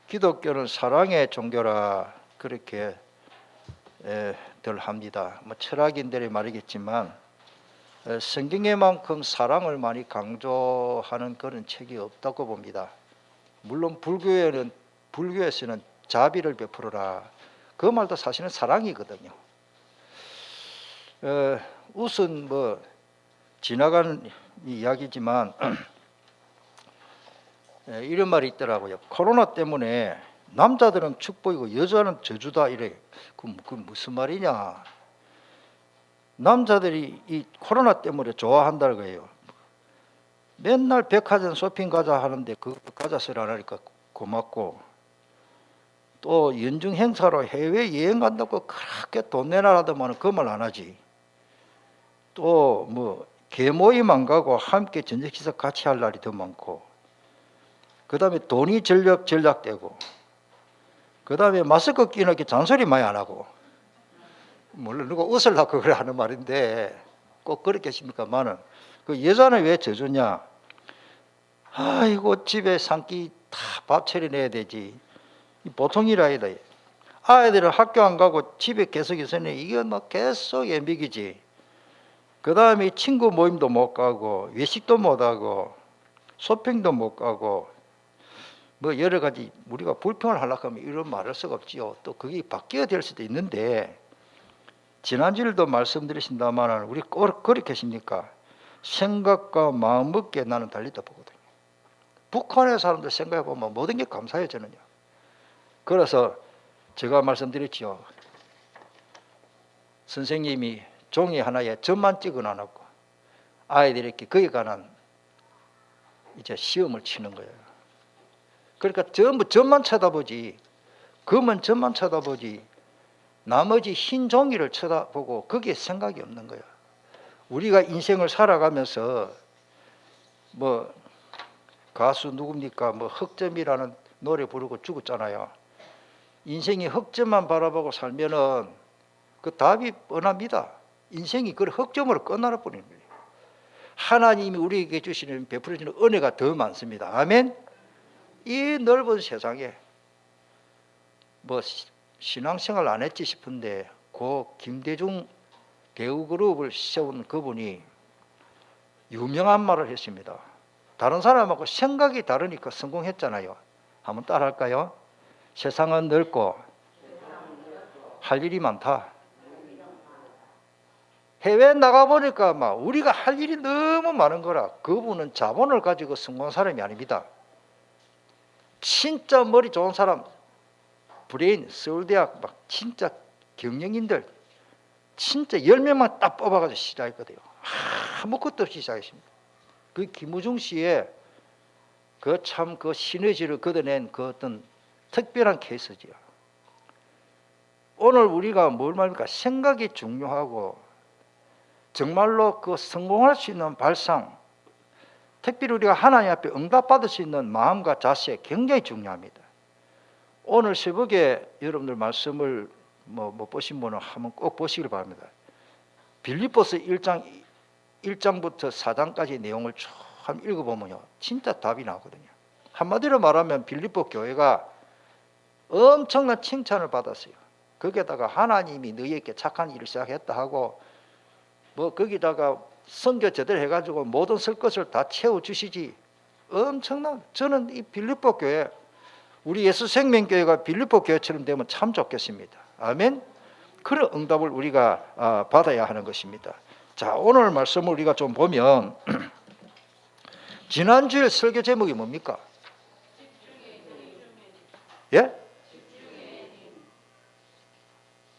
기독교는 사랑의 종교라 그렇게 들 합니다. 뭐 철학인들이 말이겠지만 성경에만큼 사랑을 많이 강조하는 그런 책이 없다고 봅니다. 물론 불교에서는 자비를 베풀어라, 그 말도 사실은 사랑이거든요. 우선 뭐 지나가는 이야기지만 이런 말이 있더라고요. 코로나 때문에 남자들은 축복이고 여자는 저주다, 이래. 그 무슨 말이냐. 남자들이 이 코로나 때문에 좋아한다는 거예요. 맨날 백화점 쇼핑 가자 하는데 그 가자 소리 안 하니까 고맙고, 또 연중 행사로 해외 여행 간다고 그렇게 돈 내놔라더만 그 말 안 하지. 또 뭐 개모임 안 가고 함께 저녁 식사 같이 할 날이 더 많고, 그 다음에 돈이 절약되고, 그 다음에 마스크 끼는 게 잔소리 많이 안 하고, 물론 누가 웃으려고 그래 하는 말인데 꼭 그렇게 하십니까만은, 그 여자는 왜 저주냐. 아이고 집에 산 끼 다 밥 차려내야 되지, 보통 일 아니다. 아이들은 학교 안 가고 집에 계속 있으니 이게 막 계속 연비기지. 그 다음에 친구 모임도 못 가고 외식도 못 하고 쇼핑도 못 가고, 뭐 여러 가지 우리가 불평을 하려고 하면 이런 말할 수가 없지요. 또 그게 바뀌어야 될 수도 있는데, 지난주에도 말씀드리신다만 우리 꼭 그렇게 하십니까? 생각과 마음먹기에 나는 달리다 보거든요. 북한의 사람들 생각해 보면 모든 게 감사해요, 저는요. 그래서 제가 말씀드렸지요. 선생님이 종이 하나에 점만 찍어 놔놓고 아이들이 이렇게 거기에 관한 이제 시험을 치는 거예요. 그러니까 전부 점만 쳐다보지, 검은 점만 쳐다보지, 나머지 흰 종이를 쳐다보고 거기에 생각이 없는 거예요. 우리가 인생을 살아가면서 뭐 가수 누굽니까? 뭐 흑점이라는 노래 부르고 죽었잖아요. 인생이 흑점만 바라보고 살면은 그 답이 뻔합니다. 인생이 그 흑점으로 끝나라 버리는 거예요. 하나님이 우리에게 주시는 베풀어주는 은혜가 더 많습니다. 아멘. 이 넓은 세상에 뭐 신앙생활 안 했지 싶은데 고 김대중 배우그룹을 세운 그분이 유명한 말을 했습니다. 다른 사람하고 생각이 다르니까 성공했잖아요. 한번 따라할까요? 세상은 넓고 할 일이 많다. 해외 나가보니까 막 우리가 할 일이 너무 많은 거라. 그분은 자본을 가지고 성공한 사람이 아닙니다. 진짜 머리 좋은 사람, 브레인, 서울대학 막 진짜 경영인들 진짜 10명만 딱 뽑아가지고 시작했거든요. 아무것도 없이 시작했습니다. 그 김우중 씨의 그 참 그 시너지를 걷어낸 그 어떤 특별한 케이스지요. 오늘 우리가 뭘 말합니까? 생각이 중요하고, 정말로 그 성공할 수 있는 발상, 특별히 우리가 하나님 앞에 응답받을 수 있는 마음과 자세 굉장히 중요합니다. 오늘 새벽에 여러분들 말씀을 못 보신 분은 한번 꼭 보시길 바랍니다. 빌립보서 1장부터 4장까지 내용을 쭉 한번 읽어보면요, 진짜 답이 나오거든요. 한마디로 말하면 빌립보 교회가 엄청난 칭찬을 받았어요. 거기에다가 하나님이 너희에게 착한 일을 시작했다 하고, 뭐 거기다가 선교 제대로 해가지고 모든 쓸 것을 다 채워주시지. 엄청난, 저는 이 빌립보 교회, 우리 예수생명교회가 빌립보 교회처럼 되면 참 좋겠습니다. 아멘. 그런 응답을 우리가 받아야 하는 것입니다. 자, 오늘 말씀을 우리가 좀 보면 지난주에 설교 제목이 뭡니까? 예?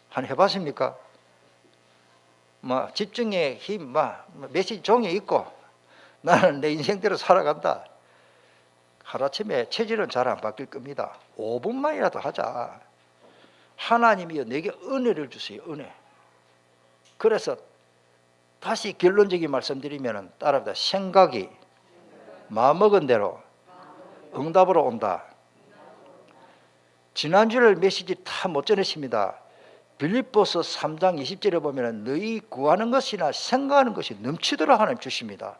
한 해봤습니까? 뭐 집중의 힘, 메시지 종이에 있고 나는 내 인생대로 살아간다. 하루아침에 체질은 잘 안 바뀔 겁니다. 5분만이라도 하자. 하나님이여 내게 은혜를 주세요. 은혜. 그래서 다시 결론적인 말씀드리면 따라합니다. 생각이 마음먹은 대로 응답으로 온다. 지난주를 메시지 다 못 전했습니다. 빌립보서 3장 20절에 보면 너희 구하는 것이나 생각하는 것이 넘치도록 하나님 주십니다.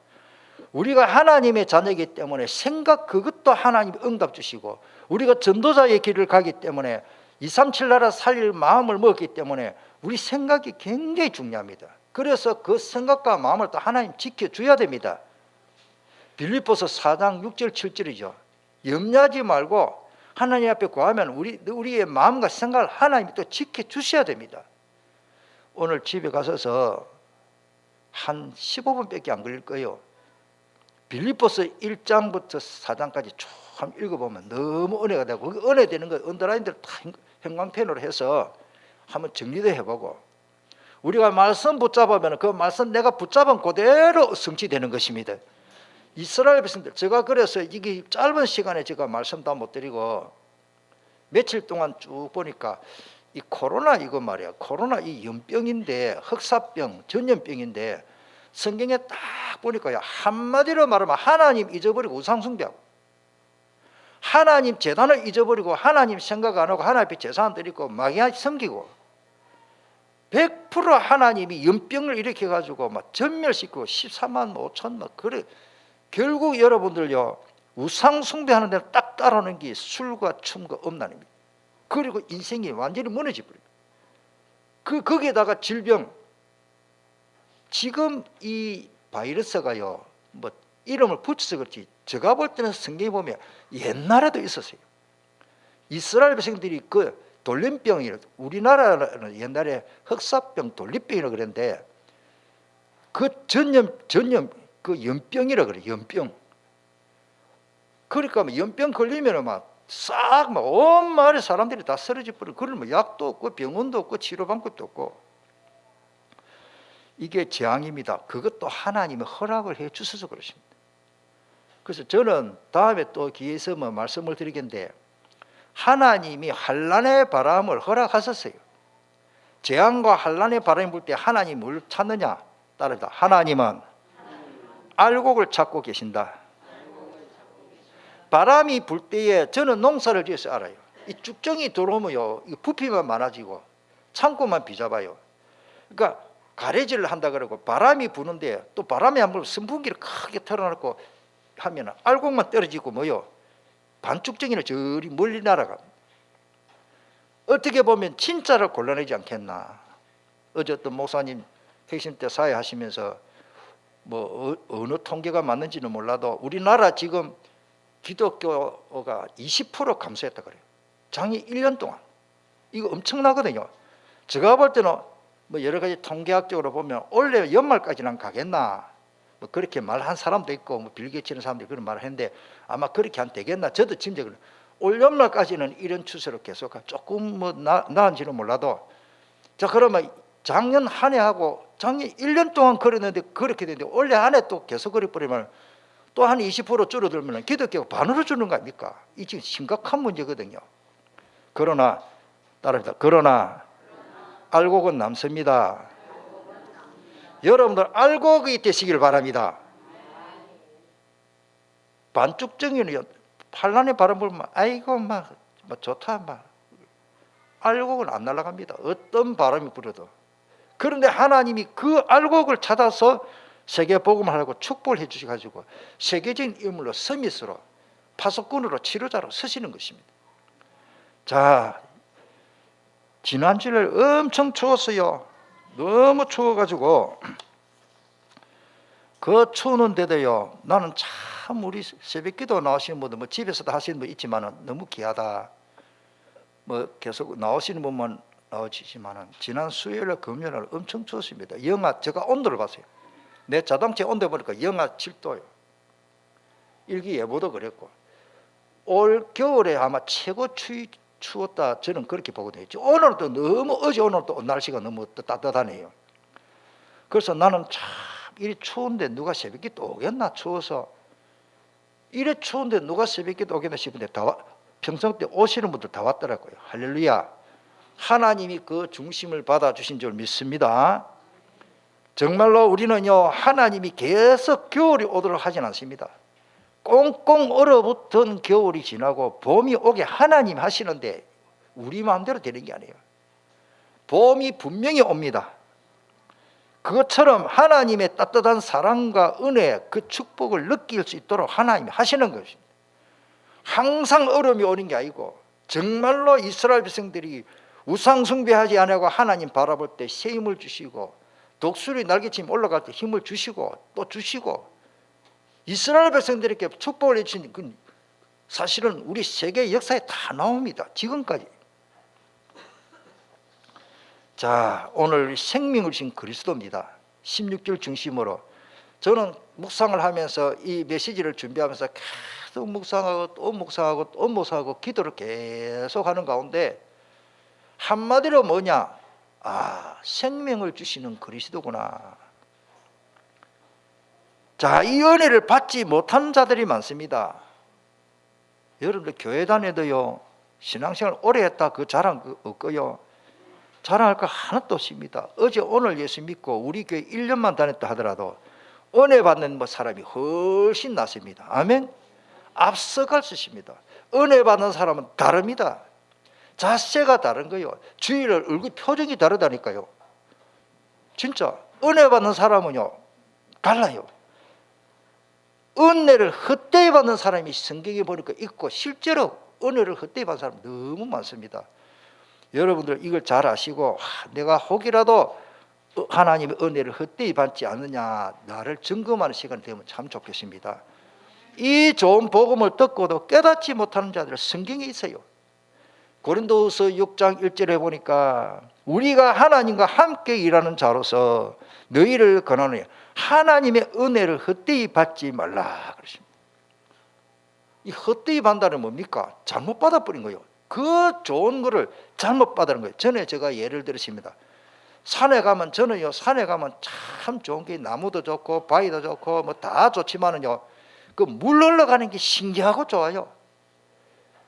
우리가 하나님의 자녀이기 때문에 생각 그것도 하나님이 응답 주시고, 우리가 전도자의 길을 가기 때문에 237 나라 살릴 마음을 먹기 때문에 우리 생각이 굉장히 중요합니다. 그래서 그 생각과 마음을 또 하나님 지켜줘야 됩니다. 빌립보서 4장 6절 7절이죠. 염려하지 말고 하나님 앞에 구하면 우리의 마음과 생각을 하나님이 또 지켜주셔야 됩니다. 오늘 집에 가셔서 한 15분밖에 안 걸릴 거예요. 빌립보서 1장부터 4장까지 쭉 읽어보면 너무 은혜가 되고, 그 은혜 되는 거 언더라인들 다 형광펜으로 해서 한번 정리도 해보고, 우리가 말씀 붙잡으면 그 말씀 내가 붙잡은 그대로 성취되는 것입니다. 이스라엘 백성들, 제가 그래서 이게 짧은 시간에 제가 말씀 다 못 드리고 며칠 동안 쭉 보니까 이 코로나 이거 말이야, 코로나 이 연병인데, 흑사병, 전염병인데, 성경에 딱 보니까요, 한마디로 말하면 하나님 잊어버리고 우상 숭배하고, 하나님 제단을 잊어버리고 하나님 생각 안 하고 하나님 앞에 제사 안 드리고 마귀한테 섬기고, 100% 하나님이 연병을 일으켜가지고 막 전멸시키고 14만 5천 막 그래. 결국 여러분들요, 우상 숭배하는 데는 딱 따라오는 게 술과 춤과 음란입니다. 그리고 인생이 완전히 무너져 버려요. 거기에다가 질병, 지금 이 바이러스가요, 뭐 이름을 붙여서 그렇지, 제가 볼 때는 성경에 보면 옛날에도 있었어요. 이스라엘 백성들이 그 돌림병이, 우리나라는 옛날에 흑사병 돌림병이라고 그랬는데, 그 전염 그 연병이라 그래, 연병. 그러니까 연병 걸리면 막 온 마을의 사람들이 다 쓰러져 버려. 그러면 약도 없고 병원도 없고 치료 방법도 없고. 이게 재앙입니다. 그것도 하나님이 허락을 해 주셔서 그러십니다. 그래서 저는 다음에 또 기회 있으면 말씀을 드리겠는데, 하나님이 환난의 바람을 허락하셨어요. 재앙과 환난의 바람이 불 때 하나님이 뭘 찾느냐? 따르다. 하나님은 알곡을 찾고 계신다. 바람이 불 때에 저는 농사를 지어서 알아요. 이 쭉정이 들어오면요, 부피만 많아지고 창고만 비잡아요. 그러니까 가래질을 한다 그러고, 바람이 부는데 또 바람이 안 불면 선풍기를 크게 틀어놓고 하면 알곡만 떨어지고 뭐요, 반쭉정이는 저리 멀리 날아갑니다. 어떻게 보면 진짜를 골라내지 않겠나. 어제 어떤 목사님 핵심 때 사회하시면서 뭐 어느 통계가 맞는지는 몰라도 우리나라 지금 기독교가 20% 감소했다 그래요. 작년 1년 동안. 이거 엄청나거든요. 제가 볼 때는 뭐 여러 가지 통계학적으로 보면 올해 연말까지는 가겠나, 뭐 그렇게 말한 사람도 있고, 뭐 빌게 치는 사람들이 그런 말을 했는데, 아마 그렇게 안 되겠나. 저도 짐작을, 올 연말까지는 이런 추세로 계속 조금 뭐 나은지는 몰라도, 자 그러면 작년 한 해하고 작년 1년 동안 그랬는데 그렇게 되는데 올해 한 해 또 계속 그래 버리면 또 한 20% 줄어들면 기독교가 반으로 주는 거 아닙니까? 이 지금 심각한 문제거든요. 그러나 따릅니다. 그러나 알곡은 남습니다. 여러분들 알곡이 되시길 바랍니다. 반죽정이는 환난의 바람 불면 아이고 막 좋다 막, 알곡은 안 날아갑니다. 어떤 바람이 불어도. 그런데 하나님이 그 알곡을 찾아서 세계 복음을 하려고 축복을 해주셔가지고 세계적인 인물로 서밋으로 파수꾼으로 치료자로 서시는 것입니다. 자, 지난주에 엄청 추웠어요. 너무 추워가지고 그 추운데도요, 나는 참 우리 새벽기도 나오시는 분들, 뭐 집에서도 하시는 분 있지만은 너무 귀하다. 뭐 계속 나오시는 분만 나오시지만은 지난 수요일 금요일 엄청 추웠습니다. 영하, 제가 온도를 봤어요. 내 자동차 온도 보니까 영하 7도요. 일기예보도 그랬고, 올 겨울에 아마 최고 추웠다, 저는 그렇게 보거든요. 오늘도 너무, 어제 오늘도 날씨가 너무 따뜻하네요. 그래서 나는 참 이리 추운데 누가 새벽에 또 오겠나, 추워서. 이래 추운데 누가 새벽에 또 오겠나 싶은데 평소 때 오시는 분들 다 왔더라고요. 할렐루야. 하나님이 그 중심을 받아주신 줄 믿습니다. 정말로 우리는요, 하나님이 계속 겨울이 오도록 하진 않습니다. 꽁꽁 얼어붙은 겨울이 지나고 봄이 오게 하나님 하시는데 우리 마음대로 되는 게 아니에요. 봄이 분명히 옵니다. 그것처럼 하나님의 따뜻한 사랑과 은혜, 그 축복을 느낄 수 있도록 하나님이 하시는 것입니다. 항상 어려움이 오는 게 아니고 정말로 이스라엘 백성들이 우상 숭배하지 않고 하나님 바라볼 때 새 힘을 주시고 독수리 날개치면 올라갈 때 힘을 주시고 또 주시고 이스라엘 백성들에게 축복을 해주신 그 사실은 우리 세계 역사에 다 나옵니다. 지금까지. 자, 오늘 생명을 주신 그리스도입니다. 16절 중심으로 저는 묵상을 하면서 이 메시지를 준비하면서 계속 묵상하고 또 묵상하고 또 묵상하고 기도를 계속 하는 가운데 한마디로 뭐냐? 아, 생명을 주시는 그리스도구나. 자, 이 은혜를 받지 못한 자들이 많습니다. 여러분들 교회 다녀도요, 신앙생활 오래 했다 그 자랑 없고요, 자랑할 거 하나도 없습니다. 어제 오늘 예수 믿고 우리 교회 1년만 다녔다 하더라도 은혜 받는 사람이 훨씬 낫습니다. 아멘. 앞서갈 수 있습니다. 은혜 받는 사람은 다릅니다. 자세가 다른 거예요. 주의를 얼굴 표정이 다르다니까요. 진짜 은혜 받는 사람은요 달라요. 은혜를 헛되이 받는 사람이 성경에 보니까 있고 실제로 은혜를 헛되이 받는 사람 너무 많습니다. 여러분들 이걸 잘 아시고 내가 혹이라도 하나님의 은혜를 헛되이 받지 않느냐 나를 점검하는 시간이 되면 참 좋겠습니다. 이 좋은 복음을 듣고도 깨닫지 못하는 자들 성경에 있어요. 고린도후서 6장 1절에 보니까 우리가 하나님과 함께 일하는 자로서 너희를 권하노니 하나님의 은혜를 헛되이 받지 말라 그러십니다. 이 헛되이 받다는 뭡니까? 잘못 받아버린 거예요. 그 좋은 거를 잘못 받는 거예요. 전에 제가 예를 들었습니다. 산에 가면 저는요, 산에 가면 참 좋은 게 나무도 좋고 바위도 좋고 뭐 다 좋지만은요, 그 물 흘러가는 게 신기하고 좋아요.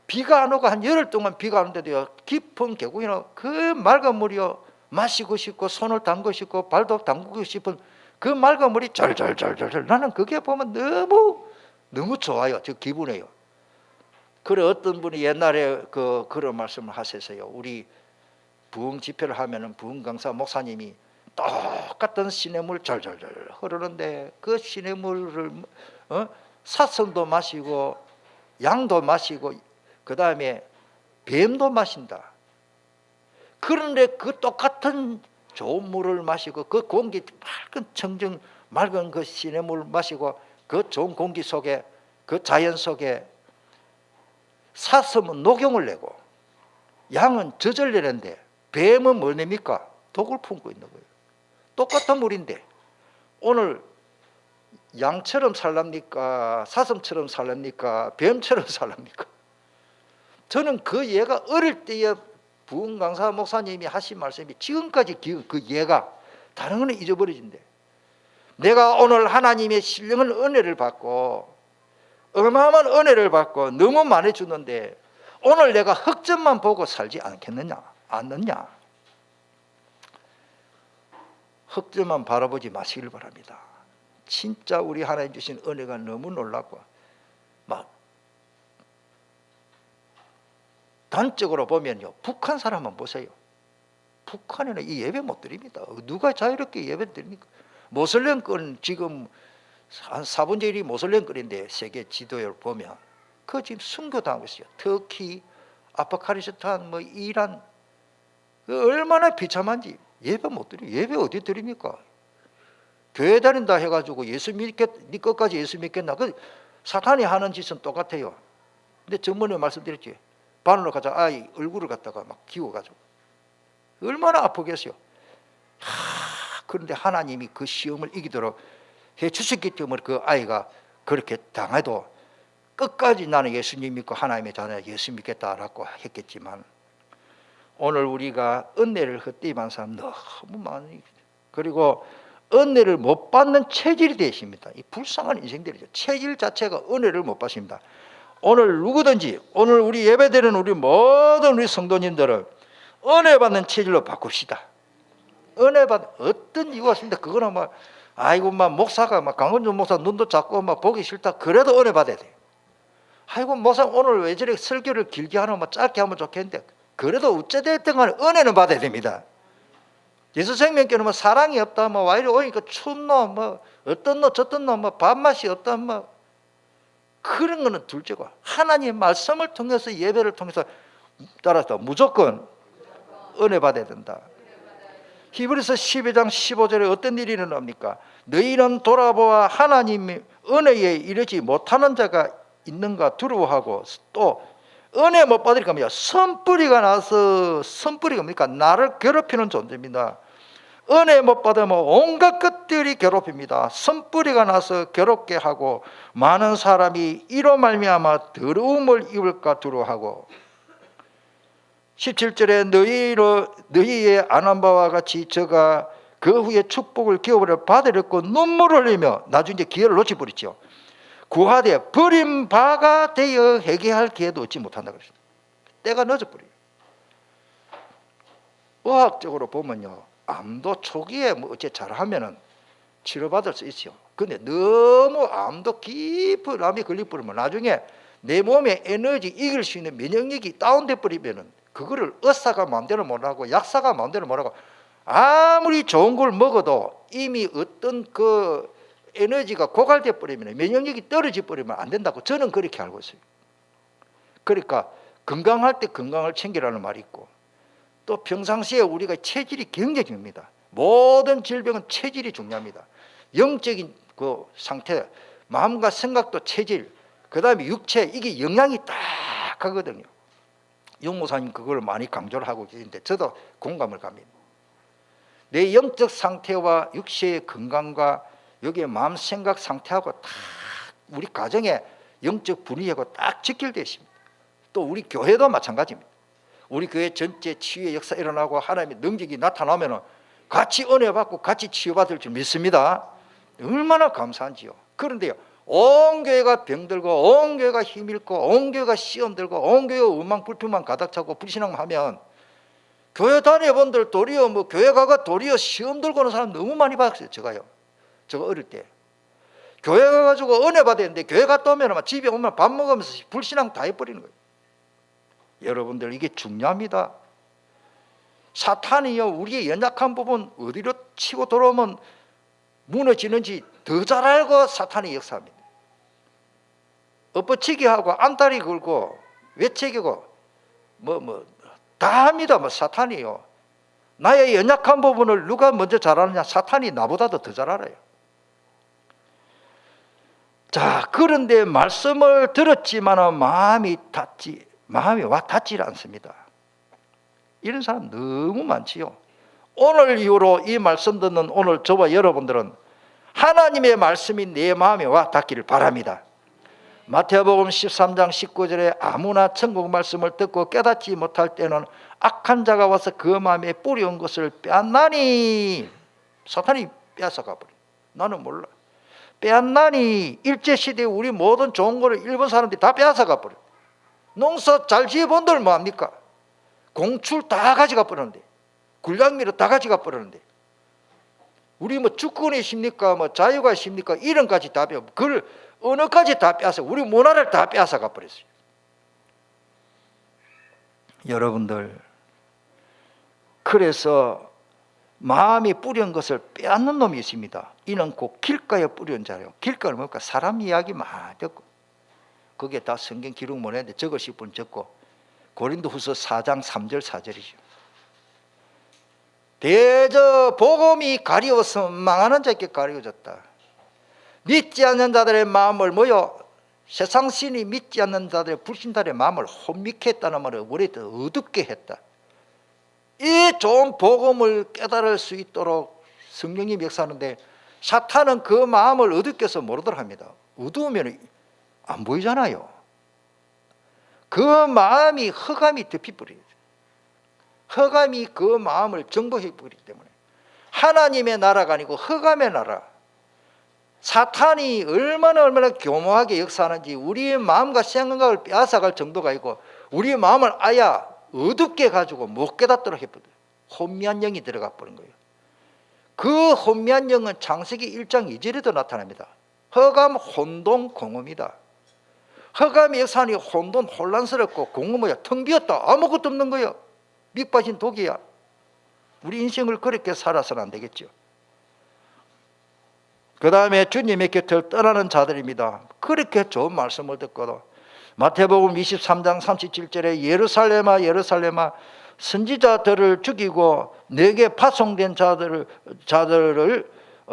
비가 안 오고 한 열흘 동안 비가 안 오는데도요, 깊은 계곡이나 그 맑은 물이요, 마시고 싶고 손을 담그고 싶고 발도 담그고 싶은 그 맑은 물이 절절절절 나는 그게 보면 너무 좋아요. 저 기분이에요. 그래 어떤 분이 옛날에 그런 말씀을 하셨어요. 우리 부흥 집회를 하면은 부흥 강사 목사님이 똑같은 시냇물 절절절 흐르는데 그 시냇물을 사슴도 마시고 양도 마시고 그 다음에 뱀도 마신다. 그런데 그 똑같은 좋은 물을 마시고 그 공기 맑은 청정 맑은 그 시냇물 마시고 그 좋은 공기 속에 그 자연 속에 사슴은 녹용을 내고 양은 젖을 내는데 뱀은 뭘 냅니까? 독을 품고 있는 거예요. 똑같은 물인데 오늘 양처럼 살랍니까? 사슴처럼 살랍니까? 뱀처럼 살랍니까? 저는 그 예가 어릴 때에 부흥 강사 목사님이 하신 말씀이 지금까지 그 예가 다른 거는 잊어버려진대. 내가 오늘 하나님의 신령한 은혜를 받고 어마어마한 은혜를 받고 너무 많이 주는데 오늘 내가 흑점만 보고 살지 않느냐? 흑점만 바라보지 마시길 바랍니다. 진짜 우리 하나님 주신 은혜가 너무 놀랍고 막 단적으로 보면요, 북한 사람 한번 보세요. 북한에는 이 예배 못 드립니다. 누가 자유롭게 예배 드립니까? 모슬렘권 지금 한 4분의 1이 모슬렘권인데 세계 지도에 보면 그 지금 순교당하고 있어요. 터키, 아프가니스탄, 뭐 이란, 얼마나 비참한지. 예배 못 드려. 예배 어디 드립니까? 교회 다닌다 해가지고 예수 네 것까지 예수 믿겠나? 그 사탄이 하는 짓은 똑같아요. 근데 전번에 말씀드렸지. 바늘로 가자 아이 얼굴을 갖다가 막 기워가지고 얼마나 아프겠어요. 그런데 하나님이 그 시험을 이기도록 해주셨기 때문에 그 아이가 그렇게 당해도 끝까지 나는 예수님 믿고 하나님의 자녀 예수 믿겠다라고 했겠지만 오늘 우리가 은혜를 헛되이 받는 사람 너무 많이, 그리고 은혜를 못 받는 체질이 되십니다. 이 불쌍한 인생들이죠. 체질 자체가 은혜를 못 받습니다. 오늘 누구든지 오늘 우리 예배드리는 우리 모든 우리 성도님들을 은혜 받는 체질로 바꿉시다. 은혜 받는 어떤 이유가 있습니다. 그거는 막 아이고 막 목사가 막 강원준 목사 눈도 작고 막 보기 싫다 그래도 은혜 받아야 돼. 아이고 목사 오늘 왜 저렇게 설교를 길게 하나 막 짧게 하면 좋겠는데 그래도 어찌됐든 간에 은혜는 받아야 됩니다. 예수 생명교는 뭐 사랑이 없다, 뭐 와 이리 오니까 춥노, 뭐 어떤 노 저떤 노, 뭐 밥맛이 없다, 뭐 그런 거는 둘째고, 하나님의 말씀을 통해서 예배를 통해서 따라서 무조건 은혜 받아야 된다. 히브리서 12장 15절에 어떤 일이 일어납니까? 너희는 돌아보아 하나님의 은혜에 이르지 못하는 자가 있는가 두려워하고, 또 은혜 못 받으니까 뭐야? 선뿌리가 나서, 선뿌리가 뭡니까? 나를 괴롭히는 존재입니다. 은혜 못 받으면 온갖 것들이 괴롭힙니다. 선뿌리가 나서 괴롭게 하고, 많은 사람이 이로 말미암아 더러움을 입을까 두려워하고, 17절에 너희의 아는 바와 같이 저가 그 후에 축복을 기업을 받으려고 눈물을 흘리며, 나중에 이제 기회를 놓쳐버렸죠. 구하되 버린 바가 되어 회개할 기회도 얻지 못한다 그랬어요. 때가 늦어버려요. 의학적으로 보면요, 암도 초기에 뭐 어째 잘하면은 치료받을 수 있어요. 근데 너무 암도 깊은 암이 걸려버리면 나중에 내 몸의 에너지 이길 수 있는 면역력이 다운돼 버리면은 그거를 의사가 마음대로 못하고 약사가 마음대로 못하고 아무리 좋은 걸 먹어도 이미 어떤 그 에너지가 고갈돼 버리면, 면역력이 떨어져 버리면 안 된다고 저는 그렇게 알고 있어요. 그러니까 건강할 때 건강을 챙기라는 말이 있고, 또 평상시에 우리가 체질이 굉장히 중요합니다. 모든 질병은 체질이 중요합니다. 영적인 그 상태, 마음과 생각도 체질, 그 다음에 육체, 이게 영향이 딱 가거든요. 용모사님 그걸 많이 강조를 하고 계신데 저도 공감을 갑니다. 내 영적 상태와 육체의 건강과 여기에 마음 생각 상태하고 딱 우리 가정의 영적 분위기하고 딱 직결되어 있습니다. 또 우리 교회도 마찬가지입니다. 우리 교회 전체 치유의 역사 일어나고 하나님의 능력이 나타나면 같이 은혜 받고 같이 치유받을 줄 믿습니다. 얼마나 감사한지요. 그런데요, 온 교회가 병들고 온 교회가 힘잃고 온 교회가 시험 들고 온 교회가 원망 불평만 가득 차고 불신앙하면, 교회 다녀본들 도리어 뭐 교회 가가 도리어 시험 들고 오는 사람 너무 많이 봤어요. 제가요, 제가 어릴 때 교회 가가지고 은혜 받아야 되는데 교회 갔다 오면 집에 오면 밥 먹으면서 불신앙 다 해버리는 거예요. 여러분들 이게 중요합니다. 사탄이요, 우리의 연약한 부분 어디로 치고 들어오면 무너지는지 더 잘 알고 사탄이 역사합니다. 엎어치기 하고 안다리 걸고 외치기고 다 합니다. 사탄이요. 나의 연약한 부분을 누가 먼저 잘 아느냐? 사탄이 나보다도 더 잘 알아요. 자, 그런데 말씀을 들었지만 마음이 와 닿지 않습니다. 이런 사람 너무 많지요. 오늘 이후로 이 말씀 듣는 오늘 저와 여러분들은 하나님의 말씀이 내 마음에 와 닿기를 바랍니다. 마태복음 13장 19절에 아무나 천국 말씀을 듣고 깨닫지 못할 때는 악한 자가 와서 그 마음에 뿌려온 것을 빼앗나니, 사탄이 빼앗아가 버려. 나는 몰라. 빼앗나니, 일제시대에 우리 모든 좋은 거를 일본 사람들이 다 빼앗아가 버려. 농사 잘 지어본들 뭐합니까? 공출 다 가져가 버렸는데, 군량미를 다 가져가 버렸는데, 우리 뭐 주권이 있습니까? 뭐 자유가 있습니까? 이런까지 다 빼고, 그걸 언어까지 다 빼앗아, 우리 문화를 다 빼앗아가 버렸어요. 여러분들, 그래서 마음이 뿌린 것을 빼앗는 놈이 있습니다. 이는 곧 길가에 뿌린 자예요. 길가는 뭡니까? 사람 이야기 많이 듣고, 거기에 다 성경 기록 못 했는데 적을 싶으면 적고, 고린도후서 4장 3절 4절이죠. 대저 복음이 가리워서 망하는 자에게 가리워졌다. 믿지 않는 자들의 마음을 세상 신이 믿지 않는 자들의 불신자들의 마음을 혼미케 했다는 말을 우리한테 어둡게 했다. 이 좋은 복음을 깨달을 수 있도록 성령이 역사하는데, 사탄은 그 마음을 어둡게 해서 모르도록 합니다. 어두우면 안 보이잖아요. 그 마음이 흑암이 덮여버려요. 흑암이 그 마음을 정복해버리기 때문에 하나님의 나라가 아니고 흑암의 나라, 사탄이 얼마나 교묘하게 역사하는지 우리의 마음과 생각을 빼앗아갈 정도가 있고, 우리의 마음을 아예 어둡게 가지고 못 깨닫도록 해버려요. 혼미한 영이 들어가 버린 거예요. 그 혼미한 영은 창세기 1장 2절에도 나타납니다. 흑암 혼돈 공허입니다. 흑암의 역사하니 혼돈 혼란스럽고 공허 텅 비었다. 아무것도 없는 거예요. 밑 빠진 독이야. 우리 인생을 그렇게 살아서는 안 되겠죠. 그 다음에 주님의 곁을 떠나는 자들입니다. 그렇게 좋은 말씀을 듣고도 마태복음 23장 37절에 예루살렘아 예루살렘아 선지자들을 죽이고 내게 파송된 자들을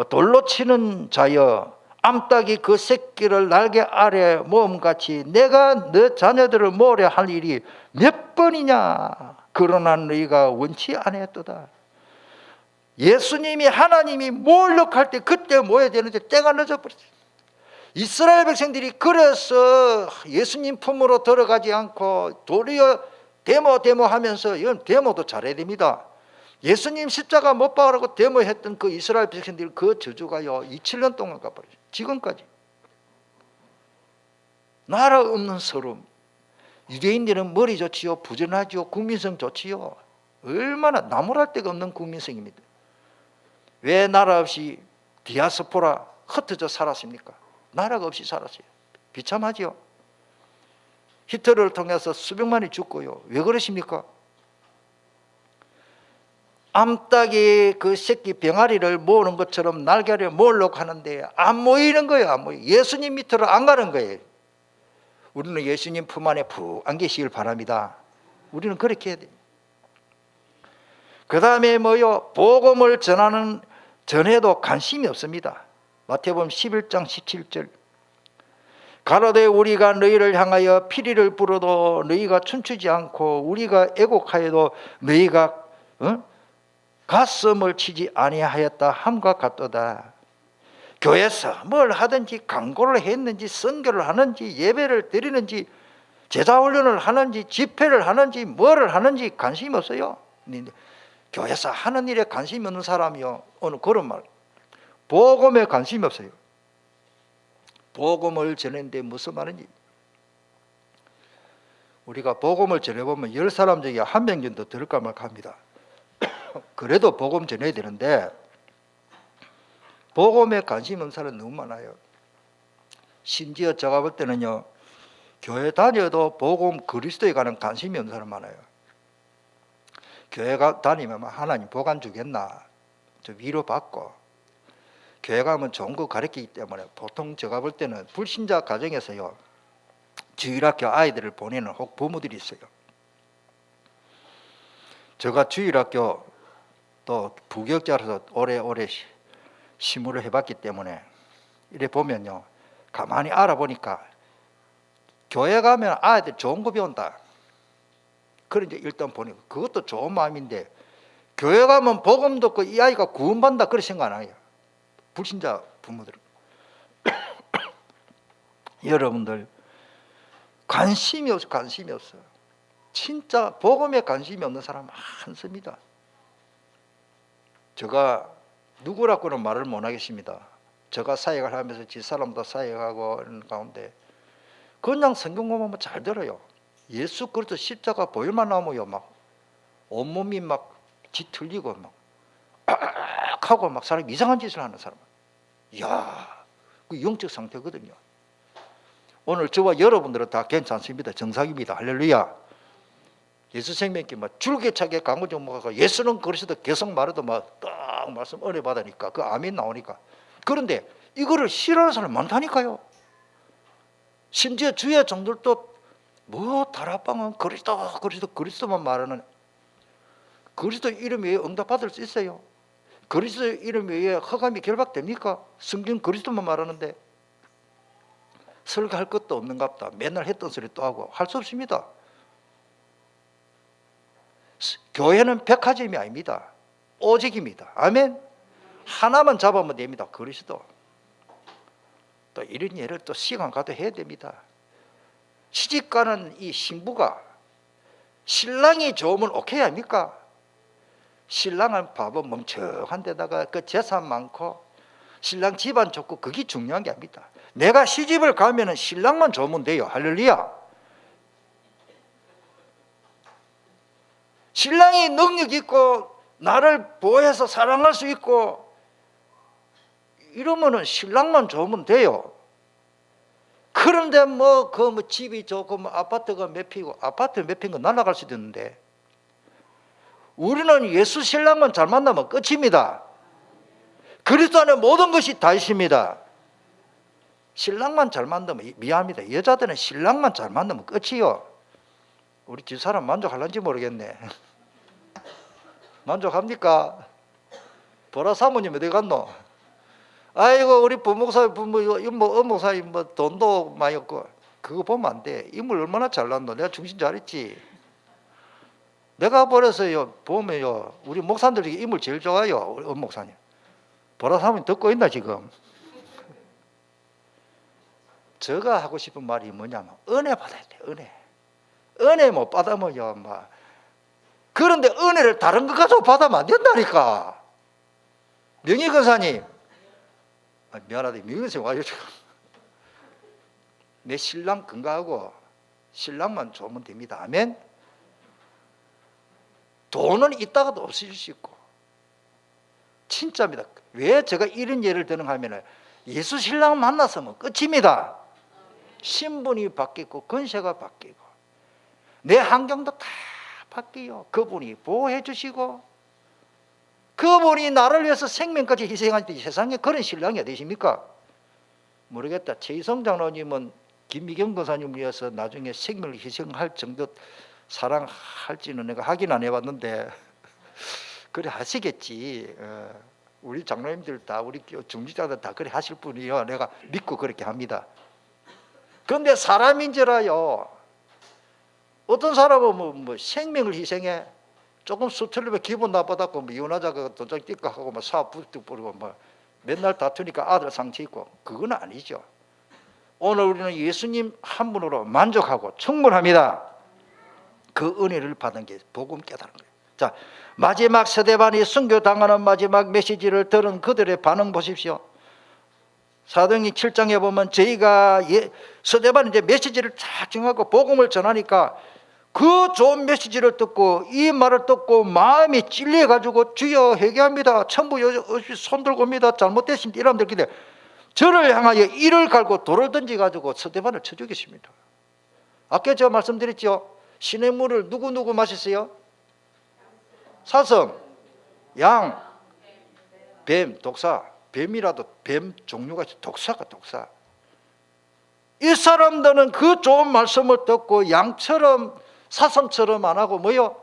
돌로 치는 자여, 암탉이 그 새끼를 날개 아래 모음같이 내가 너 자녀들을 모으려 할 일이 몇 번이냐. 그러나 너희가 원치 아니했도다. 예수님이 하나님이 모으려할 때 그때 모여야 되는데 때가 늦어버렸어요. 이스라엘 백성들이 그래서 예수님 품으로 들어가지 않고 도리어 데모하면서, 이건 데모도 잘해야 됩니다. 예수님 십자가 못 박으라고 데모했던 그 이스라엘 백성들 그 저주가요 27년 동안 가버렸어요. 지금까지. 나라 없는 서름. 유대인들은 머리 좋지요, 부전하지요, 국민성 좋지요. 얼마나 나무랄 데가 없는 국민성입니다. 왜 나라 없이 디아스포라 흩어져 살았습니까? 나라가 없이 살았어요. 비참하지요. 히틀러를 통해서 수백만이 죽고요. 왜 그러십니까? 암탉이 그 새끼 병아리를 모으는 것처럼 날개를 모으려고 하는데 안 모이는 거예요. 안 모이고. 예수님 밑으로 안 가는 거예요. 우리는 예수님 품 안에 푹 안 계시길 바랍니다. 우리는 그렇게 해야 돼요. 그 다음에 뭐요? 복음을 전해도 관심이 없습니다. 마태복음 11장 17절. 가로되 우리가 너희를 향하여 피리를 불어도 너희가 춤추지 않고 우리가 애곡하여도 너희가 가슴을 치지 아니하였다 함과 같도다. 교회에서 뭘 하든지 강구를 했는지 선교를 하는지 예배를 드리는지 제자훈련을 하는지 집회를 하는지 뭐를 하는지 관심이 없어요. 교회에서 하는 일에 관심이 없는 사람이요, 오늘 그런 말, 복음에 관심이 없어요. 복음을 전했는데 무슨 말인지, 우리가 복음을 전해보면 10사람 중에 한 명 정도 들을까 말까 합니다. 그래도 복음 전해야 되는데 복음에 관심 없는 사람은 너무 많아요. 심지어 제가 볼 때는요, 교회 다녀도 복음 그리스도에 관한 관심이 없는 사람 많아요. 교회 다니면 하나님 복 안 주겠나, 저 위로받고, 교회 가면 좋은 거 가르치기 때문에 보통 제가 볼 때는 불신자 가정에서요, 주일학교 아이들을 보내는 혹 부모들이 있어요. 제가 주일학교 또 부교육자로서 오래 심우를 해봤기 때문에 이래 보면요, 가만히 알아보니까 교회 가면 아이들 좋은 거 배운다. 그런 이제 일단 보니까 그것도 좋은 마음인데, 교회 가면 복음 듣고 이 아이가 구원받는다 그런 생각 안 해요. 불신자 부모들은. 여러분들 관심이 없어. 진짜 복음에 관심이 없는 사람 많습니다. 제가 누구라고는 말을 못 하겠습니다. 제가 사역을 하면서 집사람도 사역하고 이런 가운데 그냥 성경 보면 잘 들어요. 예수 그리스도 십자가 보일만 하면요, 막 온몸이 막 뒤틀리고 막 하고 막 사람 이상한 짓을 하는 사람. 이야, 그 영적 상태거든요. 오늘 저와 여러분들은 다 괜찮습니다. 정상입니다. 할렐루야. 예수 생명께 막 줄기차게 강구정 먹어서 예수는 그리스도 계속 말해도 막 딱 말씀 은혜 받으니까 그 아멘 나오니까. 그런데 이거를 싫어하는 사람 많다니까요. 심지어 주의 종들도 뭐 다락방은 그리스도만 말하는, 그리스도 이름에 응답받을 수 있어요? 그리스도 이름에 허감이 결박됩니까? 성경 그리스도만 말하는데 설교할 것도 없는갑다. 맨날 했던 소리 또 하고 할 수 없습니다. 교회는 백화점이 아닙니다. 오직입니다. 아멘. 하나만 잡으면 됩니다. 그리스도. 또 이런 예를 또 시간 가도 해야 됩니다. 시집가는 이 신부가 신랑이 좋으면 오케이 아닙니까? 신랑은 밥은 멍청한 데다가 그 재산 많고 신랑 집안 좋고 그게 중요한 게 아닙니다. 내가 시집을 가면 신랑만 좋으면 돼요. 할렐루야. 신랑이 능력 있고 나를 보호해서 사랑할 수 있고 이러면은 신랑만 좋으면 돼요. 그런데 뭐 집이 좋고 뭐 아파트가 몇 피고, 아파트 몇 피인 거 날아갈 수도 있는데 우리는 예수 신랑만 잘 만나면 끝입니다. 그리스도 안에 모든 것이 다 있습니다. 신랑만 잘 만나면, 미안합니다, 여자들은 신랑만 잘 만나면 끝이요. 우리 집사람 만족할런지 모르겠네. 만족합니까? 보라 사모님 어디 갔노? 아이고 우리 부목사, 엄목사 돈도 많이 없고. 그거 보면 안 돼. 인물 얼마나 잘났노? 내가 정신 잘했지. 내가 버려서요 보면요 우리 목사님들이 인물 제일 좋아요. 우리 엄목사님. 보라 사모님 듣고 있나 지금? 제가 하고 싶은 말이 뭐냐면 은혜 받아야 돼. 은혜 못 받으면요 막. 그런데 은혜를 다른 것 가지고 받으면 안 된다니까. 명희건사님, 미안하다, 명희건사님 와요 지금. 내 신랑 건강하고 신랑만 좋으면 됩니다. 아멘. 돈은 있다가도 없어질 수 있고. 진짜입니다. 왜 제가 이런 예를 드는가 하면 예수 신랑 만났으면 끝입니다. 신분이 바뀌고 권세가 바뀌고 내 환경도 다 바뀌요. 그분이 보호해 주시고 그분이 나를 위해서 생명까지 희생하는데 세상에 그런 신랑이 어디 있습니까? 모르겠다. 최희성 장로님은 김미경 권사님을 위해서 나중에 생명을 희생할 정도 사랑할지는 내가 확인 안 해봤는데 그래 하시겠지. 우리 장로님들 다 우리 중직자들 다 그래 하실 분이요. 내가 믿고 그렇게 합니다. 그런데 사람인지라요. 어떤 사람은 뭐 생명을 희생해 조금 수틀리면 기분 나빠갖고 뭐 이혼하자고 도장 띠까 하고 뭐 사업 부득 부르고 뭐 맨날 다투니까 아들 상처 있고 그건 아니죠. 오늘 우리는 예수님 한 분으로 만족하고 충분합니다. 그 은혜를 받은 게 복음 깨달은 거예요. 자, 마지막 서대반이 순교당하는 마지막 메시지를 들은 그들의 반응 보십시오. 사도행전 7장에 보면 저희가 서대반이 이제 메시지를 쫙 정하고 복음을 전하니까 그 좋은 메시지를 듣고 이 말을 듣고 마음이 찔려가지고 주여 회개합니다. 천부 손 들고 옵니다. 잘못됐습니다. 이러면 되는데 저를 향하여 이를 갈고 돌을 던져가지고 서대반을 쳐 죽였습니다. 아까 제가 말씀드렸죠. 신의 물을 누구 마셨어요? 사슴, 양, 뱀, 독사. 뱀이라도 뱀 종류가 있어. 독사가 독사. 이 사람들은 그 좋은 말씀을 듣고 양처럼 사슴처럼 안 하고 뭐요?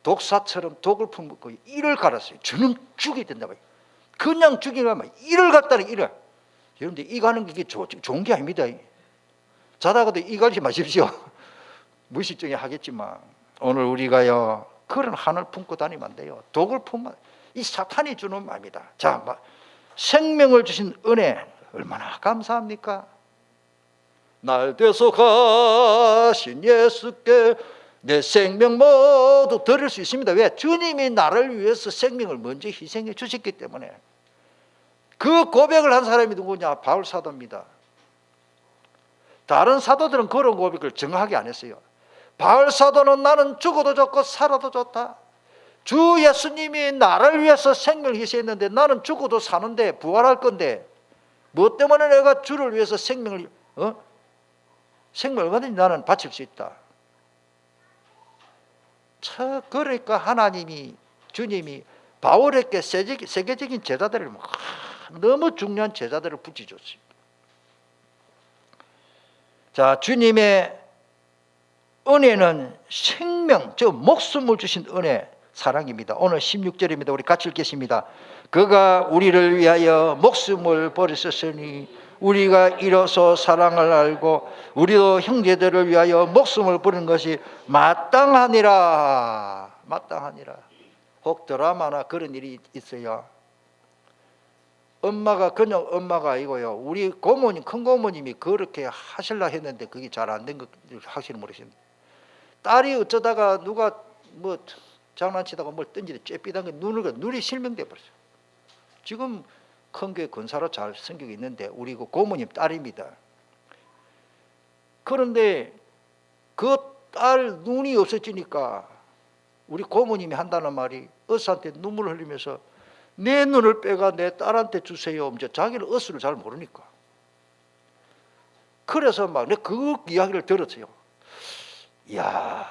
독사처럼 독을 품고 이를 갈았어요. 저는 죽여야 된다. 그냥 죽이려면 이를 갖다는 이를. 여러분들 이 가는 게 좋은 게 아닙니다. 자다가도 이 가지 마십시오. 무의식중에 하겠지만 오늘 우리가요 그런 한을 품고 다니면 안 돼요. 독을 품면 이 사탄이 주는 마음이다. 자, 생명을 주신 은혜 얼마나 감사합니까? 날 대속하신 예수께 내 생명 모두 드릴 수 있습니다. 왜? 주님이 나를 위해서 생명을 먼저 희생해 주셨기 때문에. 그 고백을 한 사람이 누구냐? 바울 사도입니다. 다른 사도들은 그런 고백을 정확하게 안 했어요. 바울 사도는 나는 죽어도 좋고 살아도 좋다. 주 예수님이 나를 위해서 생명을 희생했는데 나는 죽어도 사는데 부활할 건데 뭐 때문에 내가 주를 위해서 생명을 얼마든지 나는 바칠 수 있다. 그러니까 하나님이 주님이 바울에게 세계적인 제자들을 너무 중요한 제자들을 붙여줬습니다. 자, 주님의 은혜는 생명, 즉 목숨을 주신 은혜, 사랑입니다. 오늘 16절입니다. 우리 같이 읽겠습니다. 그가 우리를 위하여 목숨을 버리셨으니 우리가 이로써 사랑을 알고 우리도 형제들을 위하여 목숨을 버리는 것이 마땅하니라. 마땅하니라. 혹 드라마나 그런 일이 있어요. 엄마가 그냥 엄마가 아니고요. 우리 고모님, 큰 고모님이 그렇게 하실라 했는데 그게 잘 안 된 거 확실히 모르시는데 딸이 어쩌다가 누가 뭐 장난치다가 뭘 던지다 쬐삐단 게 눈이 실명돼 버렸어요. 지금 큰 교회 권사로 잘 성격이 있는데 우리 그 고모님 딸입니다. 그런데 그 딸 눈이 없어지니까 우리 고모님이 한다는 말이 의사한테 눈물을 흘리면서 내 눈을 빼가 내 딸한테 주세요. 이제 자기는 의술을 잘 모르니까. 그래서 막 내가 그 이야기를 들었어요. 이야,